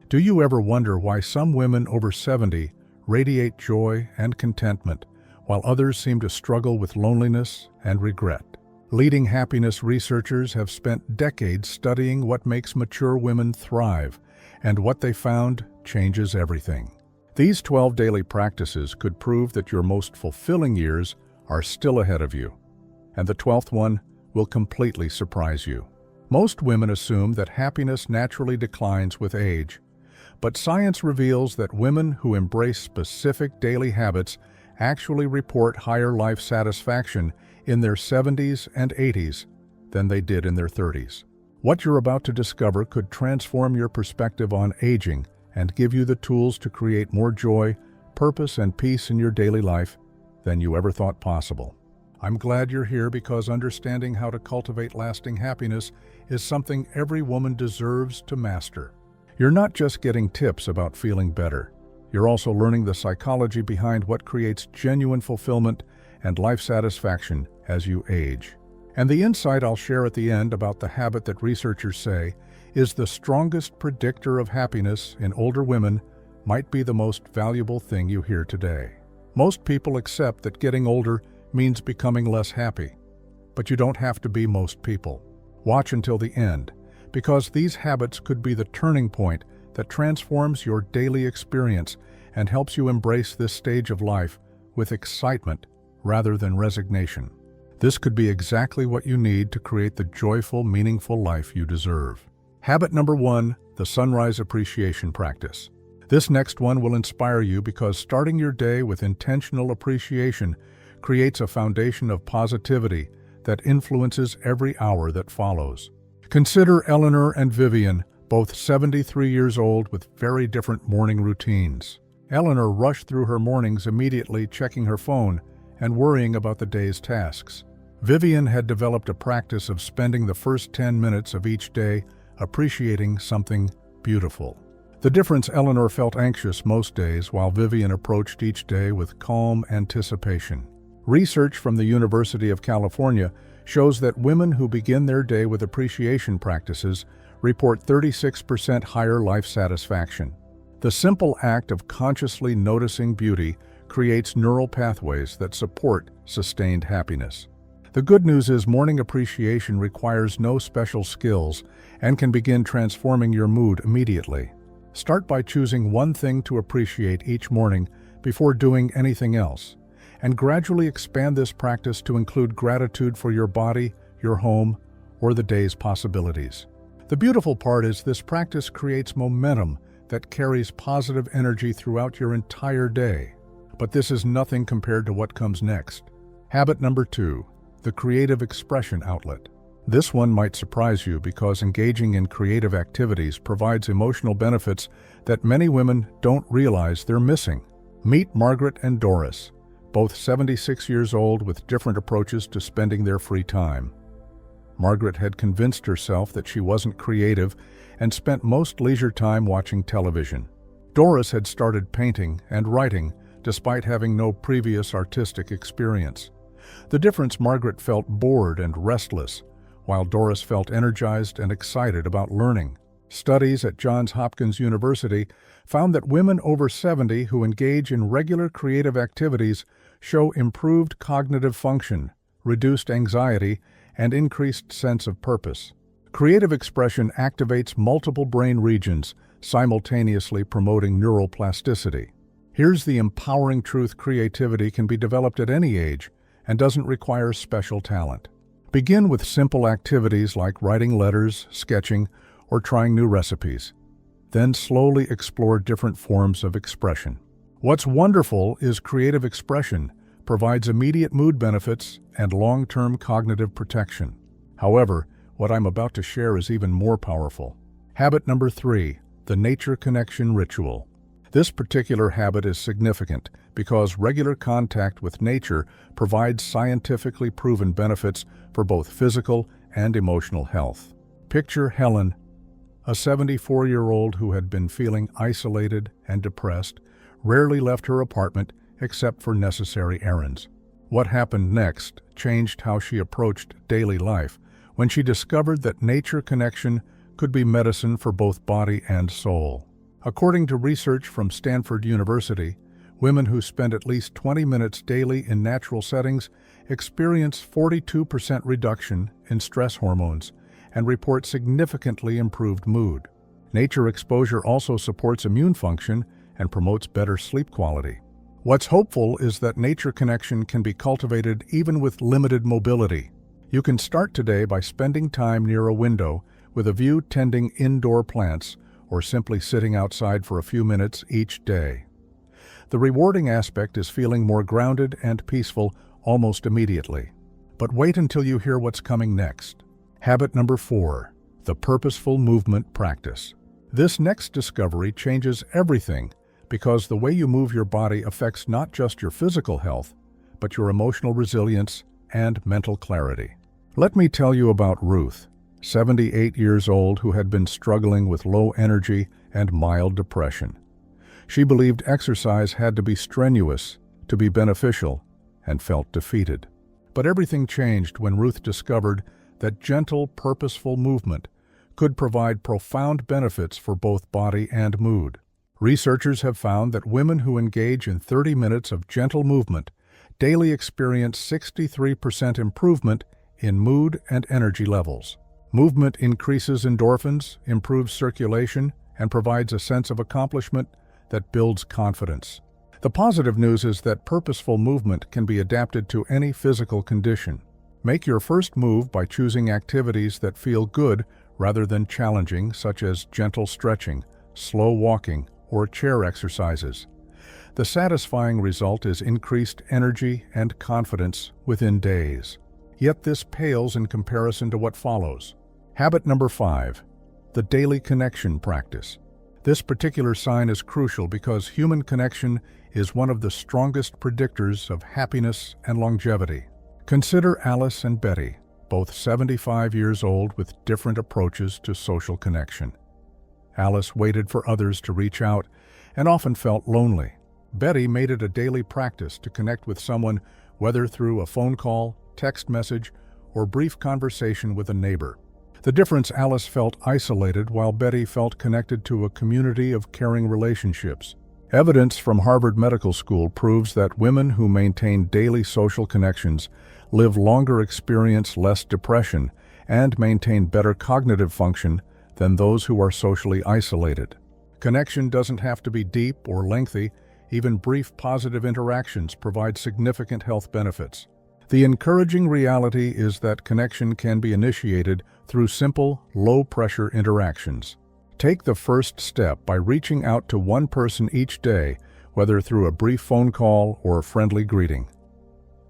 Do you ever wonder why some women over 70 radiate joy and contentment, while others seem to struggle with loneliness and regret? Leading happiness researchers have spent decades studying what makes mature women thrive, and what they found changes everything. These 12 daily practices could prove that your most fulfilling years are still ahead of you, and the 12th one will completely surprise you. Most women assume that happiness naturally declines with age, but science reveals that women who embrace specific daily habits actually report higher life satisfaction in their 70s and 80s than they did in their 30s. What you're about to discover could transform your perspective on aging and give you the tools to create more joy, purpose, and peace in your daily life than you ever thought possible. I'm glad you're here because understanding how to cultivate lasting happiness is something every woman deserves to master. You're not just getting tips about feeling better. You're also learning the psychology behind what creates genuine fulfillment and life satisfaction as you age. And the insight I'll share at the end about the habit that researchers say is the strongest predictor of happiness in older women might be the most valuable thing you hear today. Most people accept that getting older means becoming less happy, but you don't have to be most people. Watch until the end, because these habits could be the turning point that transforms your daily experience and helps you embrace this stage of life with excitement rather than resignation. This could be exactly what you need to create the joyful, meaningful life you deserve. Habit number 1, the sunrise appreciation practice. This next one will inspire you because starting your day with intentional appreciation creates a foundation of positivity that influences every hour that follows. Consider Eleanor and Vivian, both 73 years old with very different morning routines. Eleanor rushed through her mornings immediately checking her phone and worrying about the day's tasks. Vivian had developed a practice of spending the first 10 minutes of each day appreciating something beautiful. The difference: Eleanor felt anxious most days, while Vivian approached each day with calm anticipation. Research from the University of California shows that women who begin their day with appreciation practices report 36% higher life satisfaction. The simple act of consciously noticing beauty creates neural pathways that support sustained happiness. The good news is morning appreciation requires no special skills and can begin transforming your mood immediately. Start by choosing one thing to appreciate each morning before doing anything else, and gradually expand this practice to include gratitude for your body, your home, or the day's possibilities. The beautiful part is this practice creates momentum that carries positive energy throughout your entire day. But this is nothing compared to what comes next. Habit number 2, the creative expression outlet. This one might surprise you because engaging in creative activities provides emotional benefits that many women don't realize they're missing. Meet Margaret and Doris, both 76 years old with different approaches to spending their free time. Margaret had convinced herself that she wasn't creative and spent most leisure time watching television. Doris had started painting and writing despite having no previous artistic experience. The difference: Margaret felt bored and restless, while Doris felt energized and excited about learning. Studies at Johns Hopkins University found that women over 70 who engage in regular creative activities show improved cognitive function, reduced anxiety, and increased sense of purpose. Creative expression activates multiple brain regions, simultaneously promoting neural plasticity. Here's the empowering truth: creativity can be developed at any age and doesn't require special talent. Begin with simple activities like writing letters, sketching, or trying new recipes. Then slowly explore different forms of expression. What's wonderful is creative expression provides immediate mood benefits and long-term cognitive protection. However, what I'm about to share is even more powerful. Habit number 3, the nature connection ritual. This particular habit is significant because regular contact with nature provides scientifically proven benefits for both physical and emotional health. Picture Helen, a 74-year-old who had been feeling isolated and depressed, rarely left her apartment except for necessary errands. What happened next changed how she approached daily life when she discovered that nature connection could be medicine for both body and soul. According to research from Stanford University, women who spend at least 20 minutes daily in natural settings experience 42% reduction in stress hormones and report significantly improved mood. Nature exposure also supports immune function and promotes better sleep quality. What's hopeful is that nature connection can be cultivated even with limited mobility. You can start today by spending time near a window with a view, tending indoor plants, or simply sitting outside for a few minutes each day. The rewarding aspect is feeling more grounded and peaceful almost immediately. But wait until you hear what's coming next. Habit number 4, the purposeful movement practice. This next discovery changes everything because the way you move your body affects not just your physical health, but your emotional resilience and mental clarity. Let me tell you about Ruth, 78 years old, who had been struggling with low energy and mild depression. She believed exercise had to be strenuous to be beneficial and felt defeated. But everything changed when Ruth discovered that gentle, purposeful movement could provide profound benefits for both body and mood. Researchers have found that women who engage in 30 minutes of gentle movement daily experience 63% improvement in mood and energy levels. Movement increases endorphins, improves circulation, and provides a sense of accomplishment that builds confidence. The positive news is that purposeful movement can be adapted to any physical condition. Make your first move by choosing activities that feel good rather than challenging, such as gentle stretching, slow walking, or chair exercises. The satisfying result is increased energy and confidence within days. Yet this pales in comparison to what follows. Habit number 5, the daily connection practice. This particular sign is crucial because human connection is one of the strongest predictors of happiness and longevity. Consider Alice and Betty, both 75 years old with different approaches to social connection. Alice waited for others to reach out and often felt lonely. Betty made it a daily practice to connect with someone, whether through a phone call, text message, or brief conversation with a neighbor. The difference: Alice felt isolated while Betty felt connected to a community of caring relationships. Evidence from Harvard Medical School proves that women who maintain daily social connections live longer, experience less depression, and maintain better cognitive function than those who are socially isolated. Connection doesn't have to be deep or lengthy. Even brief positive interactions provide significant health benefits. The encouraging reality is that connection can be initiated through simple, low-pressure interactions. Take the first step by reaching out to one person each day, whether through a brief phone call or a friendly greeting.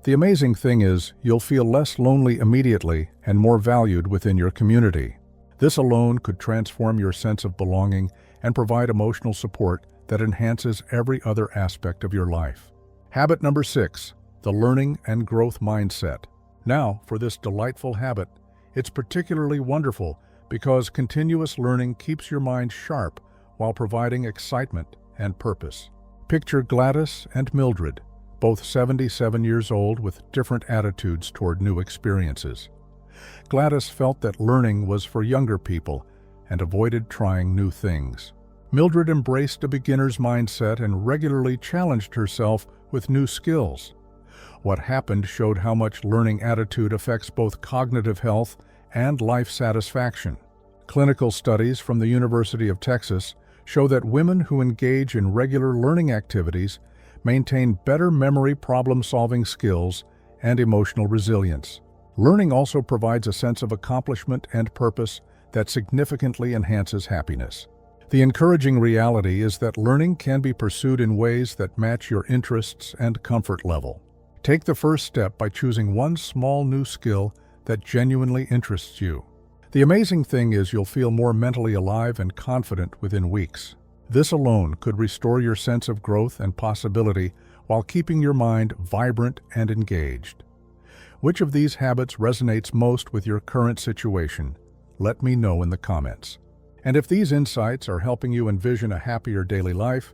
The amazing thing is, you'll feel less lonely immediately and more valued within your community. This alone could transform your sense of belonging and provide emotional support that enhances every other aspect of your life. Habit number 6, the learning and growth mindset. Now, for this delightful habit, it's particularly wonderful because continuous learning keeps your mind sharp while providing excitement and purpose. Picture Gladys and Mildred, both 77 years old with different attitudes toward new experiences. Gladys felt that learning was for younger people and avoided trying new things. Mildred embraced a beginner's mindset and regularly challenged herself with new skills. What happened showed how much learning attitude affects both cognitive health and life satisfaction. Clinical studies from the University of Texas show that women who engage in regular learning activities maintain better memory, problem-solving skills, and emotional resilience. Learning also provides a sense of accomplishment and purpose that significantly enhances happiness. The encouraging reality is that learning can be pursued in ways that match your interests and comfort level. Take the first step by choosing one small new skill that genuinely interests you. The amazing thing is, you'll feel more mentally alive and confident within weeks. This alone could restore your sense of growth and possibility while keeping your mind vibrant and engaged. Which of these habits resonates most with your current situation? Let me know in the comments. And if these insights are helping you envision a happier daily life,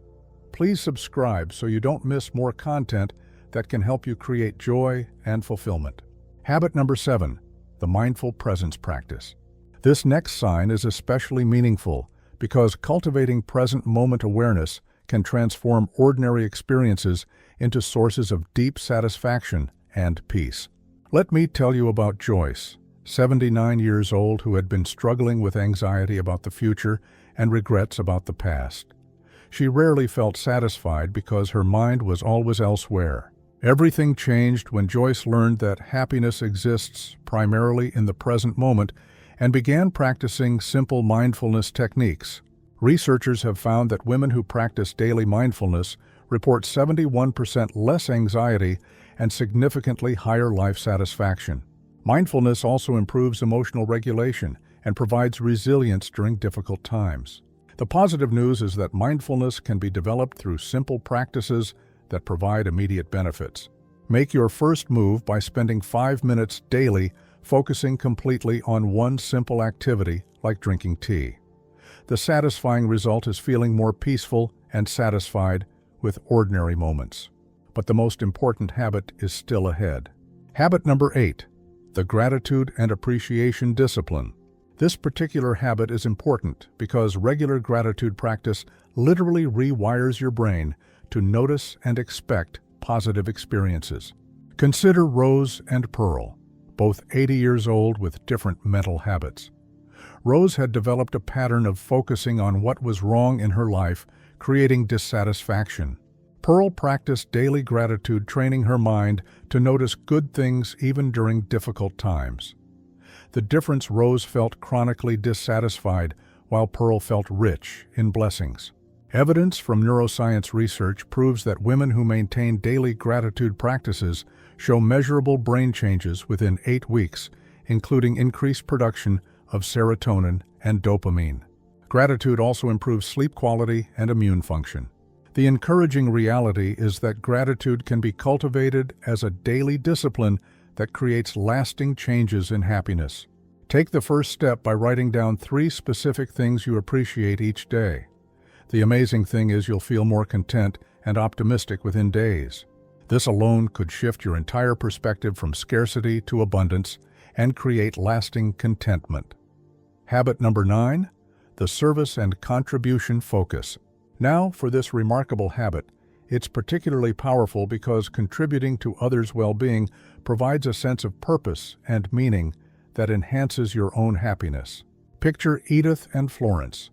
please subscribe so you don't miss more content that can help you create joy and fulfillment. Habit number 7, the mindful presence practice. This next sign is especially meaningful because cultivating present moment awareness can transform ordinary experiences into sources of deep satisfaction and peace. Let me tell you about Joyce, 79 years old, who had been struggling with anxiety about the future and regrets about the past. She rarely felt satisfied because her mind was always elsewhere. Everything changed when Joyce learned that happiness exists primarily in the present moment and began practicing simple mindfulness techniques. Researchers have found that women who practice daily mindfulness report 71% less anxiety and significantly higher life satisfaction. Mindfulness also improves emotional regulation and provides resilience during difficult times. The positive news is that mindfulness can be developed through simple practices that provide immediate benefits. Make your first move by spending 5 minutes daily focusing completely on one simple activity like drinking tea. The satisfying result is feeling more peaceful and satisfied with ordinary moments. But the most important habit is still ahead. Habit number 8, the gratitude and appreciation discipline. This particular habit is important because regular gratitude practice literally rewires your brain to notice and expect positive experiences. Consider Rose and Pearl, both 80 years old with different mental habits. Rose had developed a pattern of focusing on what was wrong in her life, creating dissatisfaction. Pearl practiced daily gratitude, training her mind to notice good things even during difficult times. The difference: Rose felt chronically dissatisfied, while Pearl felt rich in blessings. Evidence from neuroscience research proves that women who maintain daily gratitude practices show measurable brain changes within 8 weeks, including increased production of serotonin and dopamine. Gratitude also improves sleep quality and immune function. The encouraging reality is that gratitude can be cultivated as a daily discipline that creates lasting changes in happiness. Take the first step by writing down 3 specific things you appreciate each day. The amazing thing is you'll feel more content and optimistic within days. This alone could shift your entire perspective from scarcity to abundance and create lasting contentment. Habit number 9, the service and contribution focus. Now, for this remarkable habit, it's particularly powerful because contributing to others' well-being provides a sense of purpose and meaning that enhances your own happiness. Picture Edith and Florence,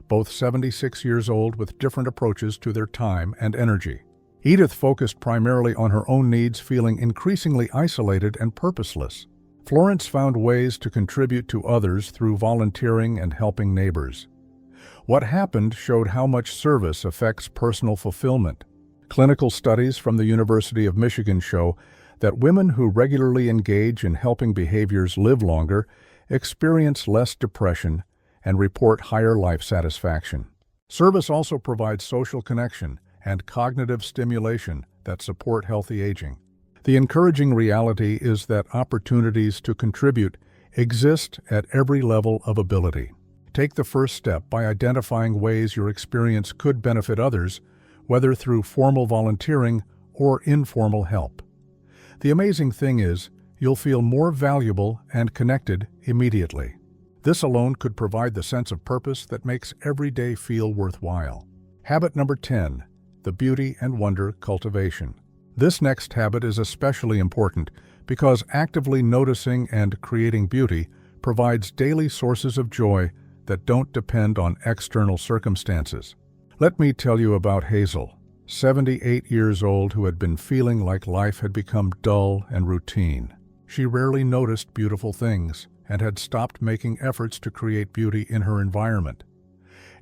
both 76 years old with different approaches to their time and energy. Edith focused primarily on her own needs, feeling increasingly isolated and purposeless. Florence found ways to contribute to others through volunteering and helping neighbors. What happened showed how much service affects personal fulfillment. Clinical studies from the University of Michigan show that women who regularly engage in helping behaviors live longer, experience less depression, and report higher life satisfaction. Service also provides social connection and cognitive stimulation that support healthy aging. The encouraging reality is that opportunities to contribute exist at every level of ability. Take the first step by identifying ways your experience could benefit others, whether through formal volunteering or informal help. The amazing thing is, you'll feel more valuable and connected immediately. This alone could provide the sense of purpose that makes every day feel worthwhile. Habit number 10, the beauty and wonder cultivation. This next habit is especially important because actively noticing and creating beauty provides daily sources of joy that don't depend on external circumstances. Let me tell you about Hazel, 78 years old, who had been feeling like life had become dull and routine. She rarely noticed beautiful things and had stopped making efforts to create beauty in her environment.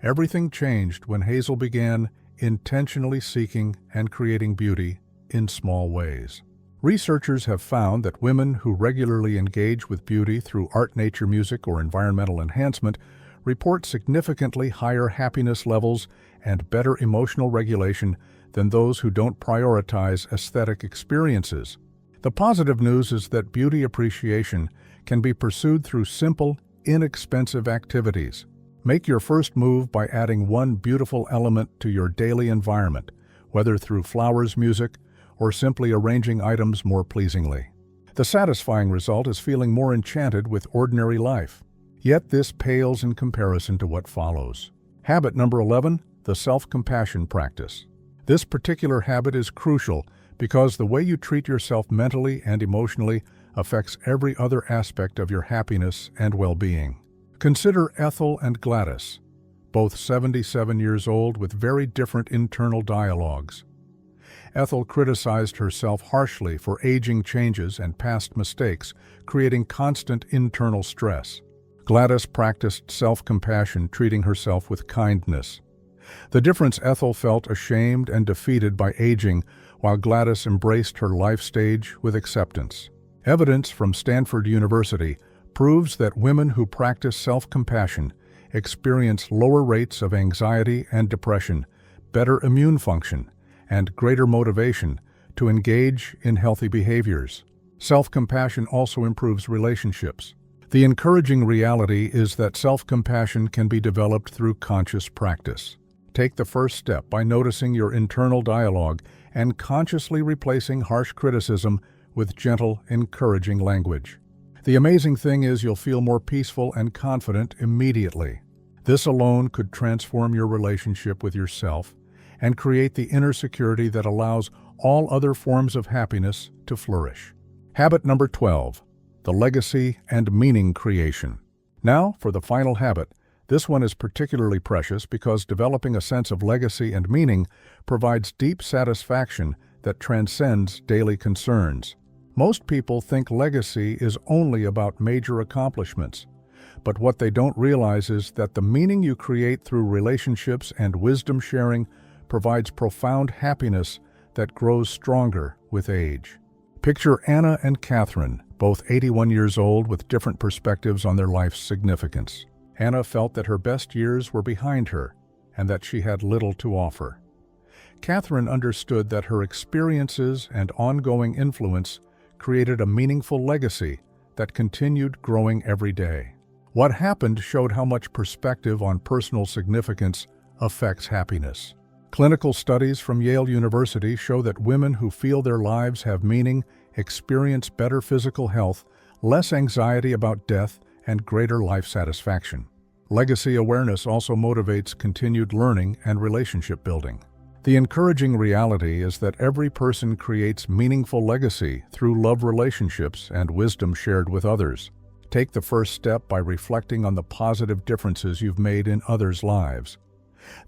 Everything changed when Hazel began intentionally seeking and creating beauty in small ways. Researchers have found that women who regularly engage with beauty through art, nature, music, or environmental enhancement report significantly higher happiness levels and better emotional regulation than those who don't prioritize aesthetic experiences. The positive news is that beauty appreciation can be pursued through simple, inexpensive activities. Make your first move by adding one beautiful element to your daily environment, whether through flowers, music, or simply arranging items more pleasingly. The satisfying result is feeling more enchanted with ordinary life. Yet this pales in comparison to what follows. Habit number 11, the self-compassion practice. This particular habit is crucial because the way you treat yourself mentally and emotionally affects every other aspect of your happiness and well-being. Consider Ethel and Gladys, both 77 years old with very different internal dialogues. Ethel criticized herself harshly for aging changes and past mistakes, creating constant internal stress. Gladys practiced self-compassion, treating herself with kindness. The difference: Ethel felt ashamed and defeated by aging, while Gladys embraced her life stage with acceptance. Evidence from Stanford University proves that women who practice self-compassion experience lower rates of anxiety and depression, better immune function, and greater motivation to engage in healthy behaviors. Self-compassion also improves relationships. The encouraging reality is that self-compassion can be developed through conscious practice. Take the first step by noticing your internal dialogue and consciously replacing harsh criticism with gentle, encouraging language. The amazing thing is you'll feel more peaceful and confident immediately. This alone could transform your relationship with yourself and create the inner security that allows all other forms of happiness to flourish. Habit number 12, the legacy and meaning creation. Now, for the final habit. This one is particularly precious because developing a sense of legacy and meaning provides deep satisfaction that transcends daily concerns. Most people think legacy is only about major accomplishments, but what they don't realize is that the meaning you create through relationships and wisdom sharing provides profound happiness that grows stronger with age. Picture Anna and Catherine, both 81 years old with different perspectives on their life's significance. Anna felt that her best years were behind her and that she had little to offer. Catherine understood that her experiences and ongoing influence created a meaningful legacy that continued growing every day. What happened showed how much perspective on personal significance affects happiness. Clinical studies from Yale University show that women who feel their lives have meaning experience better physical health, less anxiety about death, and greater life satisfaction. Legacy awareness also motivates continued learning and relationship building. The encouraging reality is that every person creates meaningful legacy through love relationships and wisdom shared with others. Take the first step by reflecting on the positive differences you've made in others' lives.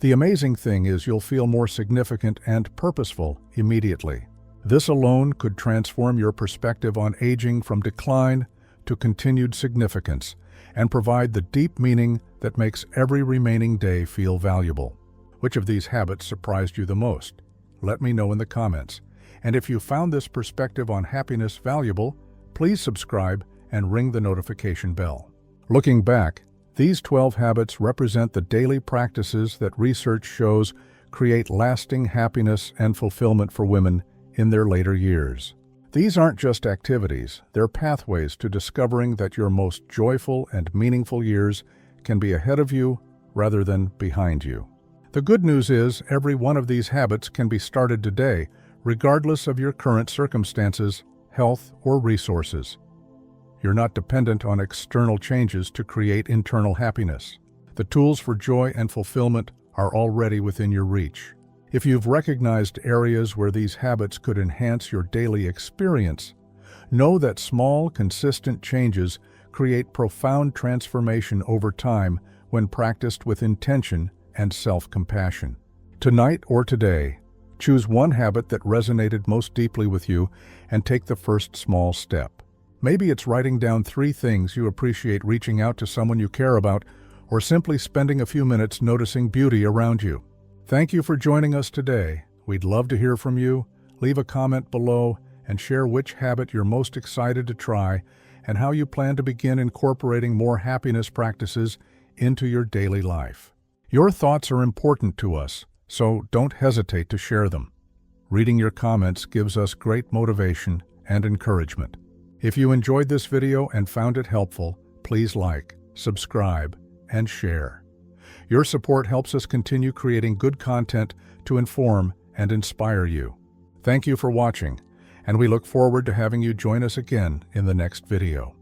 The amazing thing is you'll feel more significant and purposeful immediately. This alone could transform your perspective on aging from decline to continued significance and provide the deep meaning that makes every remaining day feel valuable. Which of these habits surprised you the most? Let me know in the comments. And if you found this perspective on happiness valuable, please subscribe and ring the notification bell. Looking back, these 12 habits represent the daily practices that research shows create lasting happiness and fulfillment for women in their later years. These aren't just activities, they're pathways to discovering that your most joyful and meaningful years can be ahead of you rather than behind you. The good news is every one of these habits can be started today, regardless of your current circumstances, health, or resources. You're not dependent on external changes to create internal happiness. The tools for joy and fulfillment are already within your reach. If you've recognized areas where these habits could enhance your daily experience, know that small, consistent changes create profound transformation over time when practiced with intention and self-compassion. Tonight or today, choose one habit that resonated most deeply with you and take the first small step. Maybe it's writing down 3 things you appreciate, reaching out to someone you care about, or simply spending a few minutes noticing beauty around you. Thank you for joining us today. We'd love to hear from you. Leave a comment below and share which habit you're most excited to try and how you plan to begin incorporating more happiness practices into your daily life. Your thoughts are important to us, so don't hesitate to share them. Reading your comments gives us great motivation and encouragement. If you enjoyed this video and found it helpful, please like, subscribe, and share. Your support helps us continue creating good content to inform and inspire you. Thank you for watching, and we look forward to having you join us again in the next video.